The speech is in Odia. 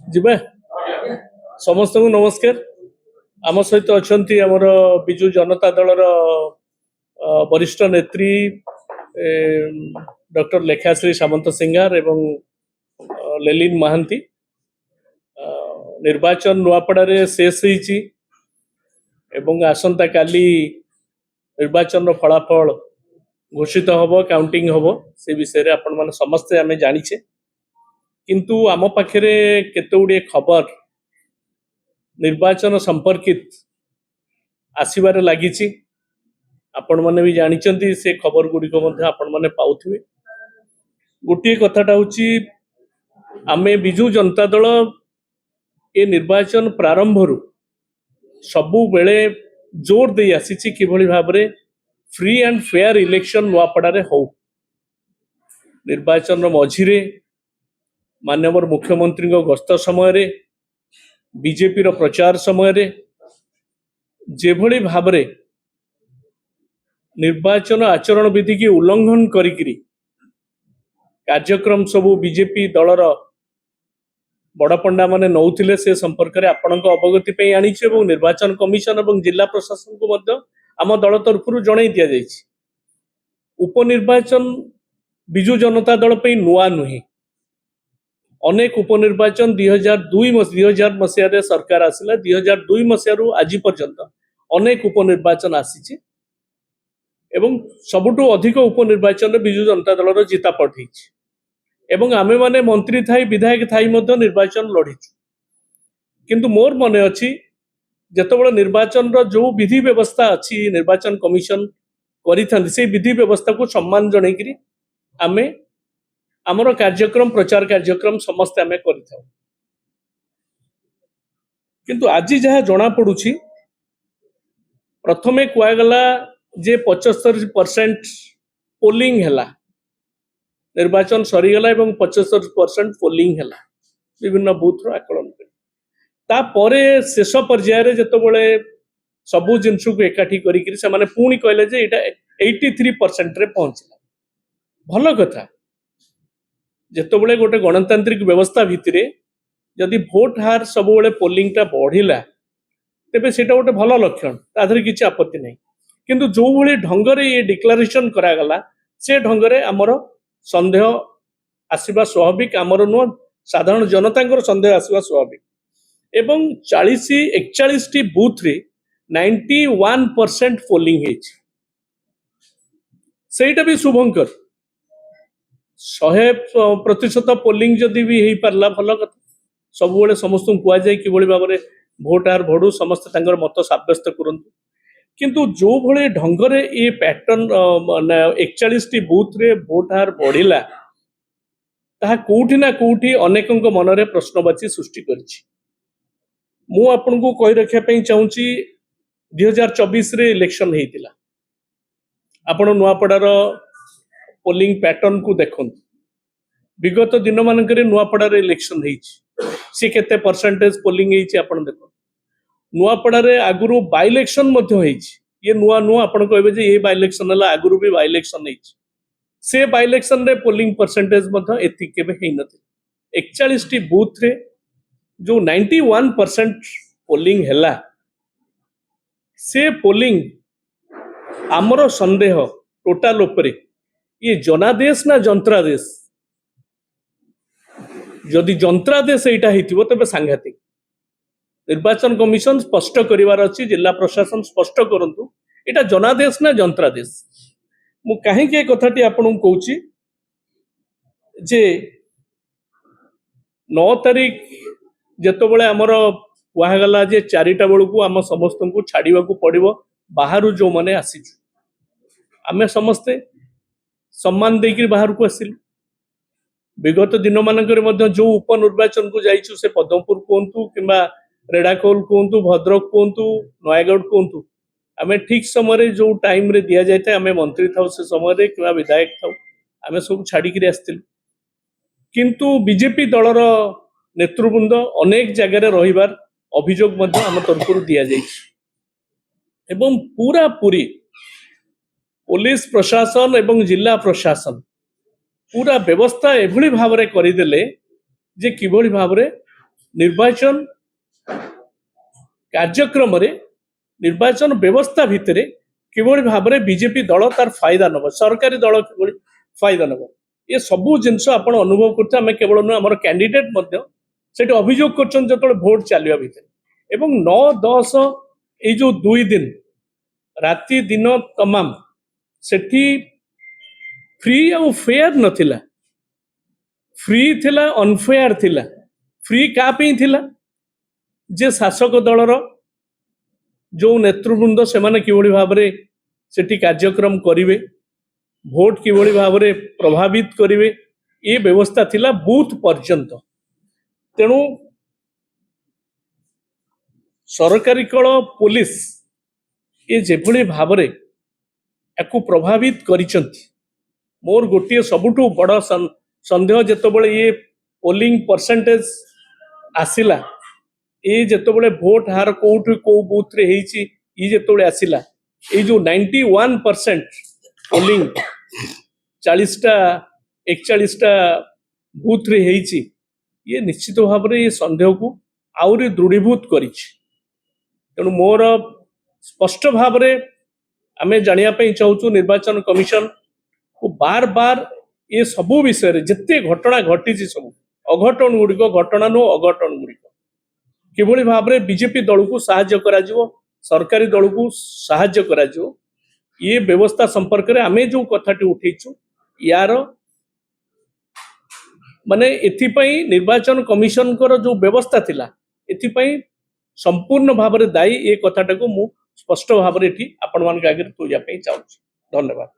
ଯିବା ସମସ୍ତଙ୍କୁ ନମସ୍କାର। ଆମ ସହିତ ଅଛନ୍ତି ଆମର ବିଜୁ ଜନତା ଦଳର ବରିଷ୍ଠ ନେତ୍ରୀ ଡକ୍ଟର ଲେଖାଶ୍ରୀ ସାମନ୍ତ ସିଂହାର ଏବଂ ଲେଲିନ ମହାନ୍ତି। ନିର୍ବାଚନ ନୂଆପଡ଼ାରେ ଶେଷ ହେଇଛି ଏବଂ ଆସନ୍ତା କାଲି ନିର୍ବାଚନର ଫଳାଫଳ ଘୋଷିତ ହବ, କାଉଣ୍ଟିଂ ହବ। ସେ ବିଷୟରେ ଆପଣମାନେ ସମସ୍ତେ ଆମେ ଜାଣିଛେ, କିନ୍ତୁ ଆମ ପାଖରେ କେତେ ଗୁଡ଼ିଏ ଖବର ନିର୍ବାଚନ ସମ୍ପର୍କିତ ଆସିବାରେ ଲାଗିଛି। ଆପଣମାନେ ବି ଜାଣିଛନ୍ତି, ସେ ଖବର ଗୁଡ଼ିକ ମଧ୍ୟ ଆପଣମାନେ ପାଉଥିବେ। ଗୋଟିଏ କଥାଟା ହେଉଛି, ଆମେ ବିଜୁ ଜନତା ଦଳ ଏ ନିର୍ବାଚନ ପ୍ରାରମ୍ଭରୁ ସବୁବେଳେ ଜୋର ଦେଇ ଆସିଛି କିଭଳି ଭାବରେ ଫ୍ରି ଆଣ୍ଡ ଫେୟାର ଇଲେକ୍ସନ ନୂଆପଡ଼ାରେ ହଉ। ନିର୍ବାଚନର ମଝିରେ ମାନ୍ୟବର ମୁଖ୍ୟମନ୍ତ୍ରୀଙ୍କ ଗସ୍ତ ସମୟରେ, ବିଜେପିର ପ୍ରଚାର ସମୟରେ ଯେଭଳି ଭାବରେ ନିର୍ବାଚନ ଆଚରଣ ବିଧିକି ଉଲ୍ଲଂଘନ କରିକିରି କାର୍ଯ୍ୟକ୍ରମ ସବୁ ବିଜେପି ଦଳର ବଡ଼ପଣ୍ଡା ମାନେ ନଉଥିଲେ, ସେ ସମ୍ପର୍କରେ ଆପଣଙ୍କ ଅବଗତି ପାଇଁ ଆଣିଛୁ ଏବଂ ନିର୍ବାଚନ କମିଶନ ଏବଂ ଜିଲ୍ଲା ପ୍ରଶାସନକୁ ମଧ୍ୟ ଆମ ଦଳ ତରଫରୁ ଜଣାଇ ଦିଆଯାଇଛି। ଉପନିର୍ବାଚନ ବିଜୁ ଜନତା ଦଳ ପାଇଁ ନୂଆ ନୁହେଁ। ଅନେକ ଉପନିର୍ବାଚନ 2000 ମସିହାରେ ସରକାର ଆସିଲା, 2002 ମସିହାରୁ ଆଜି ପର୍ଯ୍ୟନ୍ତ ଅନେକ ଉପନିର୍ବାଚନ ଆସିଛି ଏବଂ ସବୁଠୁ ଅଧିକ ଉପନିର୍ବାଚନରେ ବିଜୁ ଜନତା ଦଳର ଜିତାପଟ ହେଇଛି ଏବଂ ଆମେମାନେ ମନ୍ତ୍ରୀ ଥାଇ ବିଧାୟକ ଥାଇ ମଧ୍ୟ ନିର୍ବାଚନ ଲଢ଼ିଛୁ। କିନ୍ତୁ ମୋର ମନେ ଅଛି, ଯେତେବେଳେ ନିର୍ବାଚନର ଯେଉଁ ବିଧି ବ୍ୟବସ୍ଥା ଅଛି ନିର୍ବାଚନ କମିଶନ କରିଥାନ୍ତି, ସେଇ ବିଧି ବ୍ୟବସ୍ଥାକୁ ସମ୍ମାନ ଜଣେଇକିରି ଆମେ ଆମର କାର୍ଯ୍ୟକ୍ରମ ପ୍ରଚାର କାର୍ଯ୍ୟକ୍ରମ ସମସ୍ତେ ଆମେ କରିଥାଉ। କିନ୍ତୁ ଆଜି ଯାହା ଜଣା ପଡୁଛି, ପ୍ରଥମେ କୁହାଗଲା ଯେ 75% ପୋଲିଂ ହେଲା, ନିର୍ବାଚନ ସରିଗଲା ଏବଂ 75% ପୋଲିଂ ହେଲା ବିଭିନ୍ନ ବୁଥର ଆକଳନ କରି। ତାପରେ ଶେଷ ପର୍ଯ୍ୟାୟରେ ଯେତେବେଳେ ସବୁ ଜିନିଷକୁ ଏକାଠି କରିକିରି ସେମାନେ ପୁଣି କହିଲେ ଯେ ଏଇଟା 83%ରେ ପହଞ୍ଚିଲା। ଭଲ କଥା। ଯେତେବେଳେ ଗୋଟେ ଗଣତାନ୍ତ୍ରିକ ବ୍ୟବସ୍ଥା ଭିତରେ ଯଦି ଭୋଟ ହାର ସବୁବେଳେ ପୋଲିଂଟା ବଢିଲା, ତେବେ ସେଇଟା ଗୋଟେ ଭଲ ଲକ୍ଷଣ, ତା ଦେହରେ କିଛି ଆପତ୍ତି ନାହିଁ। କିନ୍ତୁ ଯୋଉଭଳି ଢଙ୍ଗରେ ଇଏ ଡିକ୍ଲାରେସନ କରାଗଲା, ସେ ଢଙ୍ଗରେ ଆମର ସନ୍ଦେହ ଆସିବା ସ୍ୱାଭାବିକ। ଆମର ନୁହଁ, ସାଧାରଣ ଜନତାଙ୍କର ସନ୍ଦେହ ଆସିବା ସ୍ୱାଭାବିକ। ଏବଂ 41ଟି ବୁଥରେ 91% ପୋଲିଂ ହେଇଛି। ସେଇଟା ବି ଶୁଭଙ୍କର। 100% ପୋଲିଂ ଯଦି ବି ହେଇପାରିଲା, ଭଲ କଥା। ସବୁବେଳେ ସମସ୍ତଙ୍କୁ କୁହାଯାଏ କିଭଳି ଭାବରେ ଭୋଟ ହାର ବଢୁ, ସମସ୍ତେ ତାଙ୍କର ମତ ସାବ୍ୟସ୍ତ କରନ୍ତୁ। କିନ୍ତୁ ଯୋଉଭଳି ଢଙ୍ଗରେ ଏ ପ୍ୟାଟର୍ନ 41ଟି ବୁଥରେ ଭୋଟ ହାର ବଢିଲା, ତାହା କୋଉଠି ନା କୋଉଠି ଅନେକଙ୍କ ମନରେ ପ୍ରଶ୍ନବାଚୀ ସୃଷ୍ଟି କରିଛି। ମୁଁ ଆପଣଙ୍କୁ କହି ରଖିବା ପାଇଁ ଚାହୁଁଛି, 2024ରେ ଇଲେକ୍ସନ ହେଇଥିଲା। ଆପଣ ନୂଆପଡ଼ାର ପୋଲିଂ ପ୍ୟାଟର୍ନକୁ ଦେଖନ୍ତୁ। ବିଗତ ଦିନମାନଙ୍କରେ ନୂଆପଡ଼ାରେ ଇଲେକ୍ସନ ହେଇଛି, ସେ କେତେ ପରସେଣ୍ଟେଜ ପୋଲିଂ ହେଇଛି ଆପଣ ଦେଖନ୍ତୁ। ନୂଆପଡ଼ାରେ ଆଗରୁ ବାଇ ଇଲେକ୍ସନ ମଧ୍ୟ ହେଇଛି। ଇଏ ନୂଆ ନୂଆ ଆପଣ କହିବେ ଯେ ଏ ବାଇ ଇଲେକ୍ସନ ହେଲା, ଆଗରୁ ବି ବାଇ ଇଲେକ୍ସନ ହେଇଛି। ସେ ବାଇ ଇଲେକ୍ସନରେ ପୋଲିଂ ପରସେଣ୍ଟେଜ ମଧ୍ୟ ଏତିକି କେବେ ହେଇନଥିଲା। 41ଟି ବୁଥରେ ଯୋଉ 91% ପୋଲିଂ ହେଲା, ସେ ପୋଲିଂ ଆମର ସନ୍ଦେହ ଟୋଟାଲ ଉପରେ ଇଏ ଜନାଦେଶ ନା ଯନ୍ତ୍ରାଦେଶ। ଯଦି ଯନ୍ତ୍ରାଦେଶ ଏଇଟା ହେଇଥିବ ତେବେ ସାଂଘାତିକ। ନିର୍ବାଚନ କମିଶନ ସ୍ପଷ୍ଟ କରିବାର ଅଛି, ଜିଲ୍ଲା ପ୍ରଶାସନ ସ୍ପଷ୍ଟ କରନ୍ତୁ, ଏଇଟା ଜନାଦେଶ ନା ଯନ୍ତ୍ରାଦେଶ। ମୁଁ କାହିଁକି ଏ କଥାଟି ଆପଣଙ୍କୁ କହୁଛି ଯେ 9 ତାରିଖ ଯେତେବେଳେ ଆମର କୁହାଗଲା ଯେ 4ଟା ବେଳକୁ ଆମ ସମସ୍ତଙ୍କୁ ଛାଡିବାକୁ ପଡିବ, ବାହାରୁ ଯୋଉମାନେ ଆସିଛୁ, ଆମେ ସମସ୍ତେ ସମ୍ମାନ ଦେଇକି ବାହାରକୁ ଆସିଲୁ। ବିଗତ ଦିନମାନଙ୍କରେ ମଧ୍ୟ ଯୋଉ ଉପନିର୍ବାଚନକୁ ଯାଇଛୁ, ସେ ପଦ୍ମପୁର କୁହନ୍ତୁ କିମ୍ବା ରେଡାଖୋଲ କୁହନ୍ତୁ, ଭଦ୍ରକ କୁହନ୍ତୁ, ନୟାଗଡ଼ କୁହନ୍ତୁ, ଆମେ ଠିକ ସମୟରେ ଯୋଉ ଟାଇମରେ ଦିଆଯାଇଥାଏ, ଆମେ ମନ୍ତ୍ରୀ ଥାଉ ସେ ସମୟରେ କିମ୍ବା ବିଧାୟକ ଥାଉ, ଆମେ ସବୁ ଛାଡିକିରି ଆସିଥିଲୁ। କିନ୍ତୁ ବିଜେପି ଦଳର ନେତୃବୃନ୍ଦ ଅନେକ ଜାଗାରେ ରହିବାର ଅଭିଯୋଗ ମଧ୍ୟ ଆମ ତରଫରୁ ଦିଆଯାଇଛି ଏବଂ ପୁରାପୁରି ପୋଲିସ ପ୍ରଶାସନ ଏବଂ ଜିଲ୍ଲା ପ୍ରଶାସନ ପୁରା ବ୍ୟବସ୍ଥା ଏଭଳି ଭାବରେ କରିଦେଲେ ଯେ କିଭଳି ଭାବରେ ନିର୍ବାଚନ କାର୍ଯ୍ୟକ୍ରମ ନିର୍ବାଚନ ବ୍ୟବସ୍ଥା ଭିତରେ କିଭଳି ଭାବରେ ବିଜେପି ଦଳ ତାର ଫାଇଦା ନେବ, ସରକାରୀ ଦଳ କିଭଳି ଫାଇଦା ନେବ, ଏ ସବୁ ଜିନିଷ ଆପଣ ଅନୁଭବ କରୁଛେ। ଆମେ କେବଳ ନୁହେଁ, ଆମର କ୍ୟାଣ୍ଡିଡେଟ୍ ମଧ୍ୟ ସେଠି ଅଭିଯୋଗ କରୁଛନ୍ତି ଯେତେବେଳେ ଭୋଟ ଚାଲିବା ଭିତରେ। ଏବଂ 9-10 ଏଇ ଯୋଉ 2 ଦିନ ରାତି ଦିନ ତମାମ ସେଠି ଫ୍ରି ଆଉ ଫେୟାର ନଥିଲା, ଫ୍ରି ଥିଲା, ଅନଫେୟାର ଥିଲା। ଫ୍ରି କାହା ପାଇଁ ଥିଲା? ଯେ ଶାସକ ଦଳର ଯୋଉ ନେତୃବୃନ୍ଦ ସେମାନେ କିଭଳି ଭାବରେ ସେଠି କାର୍ଯ୍ୟକ୍ରମ କରିବେ, ଭୋଟ କିଭଳି ଭାବରେ ପ୍ରଭାବିତ କରିବେ, ଏ ବ୍ୟବସ୍ଥା ଥିଲା ବୁଥ ପର୍ଯ୍ୟନ୍ତ। ତେଣୁ ସରକାରୀ କଳ ପୋଲିସ ଏ ଯେଭଳି ଭାବରେ ୟାକୁ ପ୍ରଭାବିତ କରିଛନ୍ତି, ମୋର ଗୋଟିଏ ସବୁଠୁ ବଡ଼ ସନ୍ଦେହ, ଯେତେବେଳେ ଇଏ ପୋଲିଂ ପରସେଣ୍ଟେଜ ଆସିଲା, ଏ ଯେତେବେଳେ ଭୋଟ ହାର କୋଉଠି କୋଉ ବୁଥରେ ହେଇଛି, ଇ ଯେତେବେଳେ ଆସିଲା, ଏଇ ଯୋଉ 91% ପୋଲିଂ 41ଟା ବୁଥରେ ହେଇଛି, ଇଏ ନିଶ୍ଚିତ ଭାବରେ ଏ ସନ୍ଦେହକୁ ଆହୁରି ଦୃଢ଼ୀଭୂତ କରିଛି। ତେଣୁ ମୋର ସ୍ପଷ୍ଟ ଭାବରେ ଆମେ ଜାଣିବା ପାଇଁ ଚାହୁଁଛୁ ନିର୍ବାଚନ କମିଶନ କୁ ବାର ବାର ଏ ସବୁ ବିଷୟରେ ଯେତେ ଘଟଣା ଘଟିଛି, ସବୁ ଅଘଟଣ ଗୁଡ଼ିକ, ଘଟଣା ନୁହଁ ଅଘଟଣ ଗୁଡ଼ିକ କିଭଳି ଭାବରେ ବିଜେପି ଦଳକୁ ସାହାଯ୍ୟ କରାଯିବ, ସରକାରୀ ଦଳକୁ ସାହାଯ୍ୟ କରାଯିବ, ଏ ବ୍ୟବସ୍ଥା ସମ୍ପର୍କରେ ଆମେ ଯୋଉ କଥାଟି ଉଠେଇଛୁ, ୟାର ମାନେ ଏଥିପାଇଁ ନିର୍ବାଚନ କମିଶନଙ୍କର ଯୋଉ ବ୍ୟବସ୍ଥା ଥିଲା, ଏଥିପାଇଁ ସମ୍ପୂର୍ଣ୍ଣ ଭାବରେ ଦାୟୀ, ଏ କଥାଟାକୁ ମୁଁ ସ୍ପଷ୍ଟ ଭାବରେ ଏଠି ଆପଣମାନଙ୍କ ଆଗରେ କହିବା ପାଇଁ ଚାହୁଁଛି। ଧନ୍ୟବାଦ।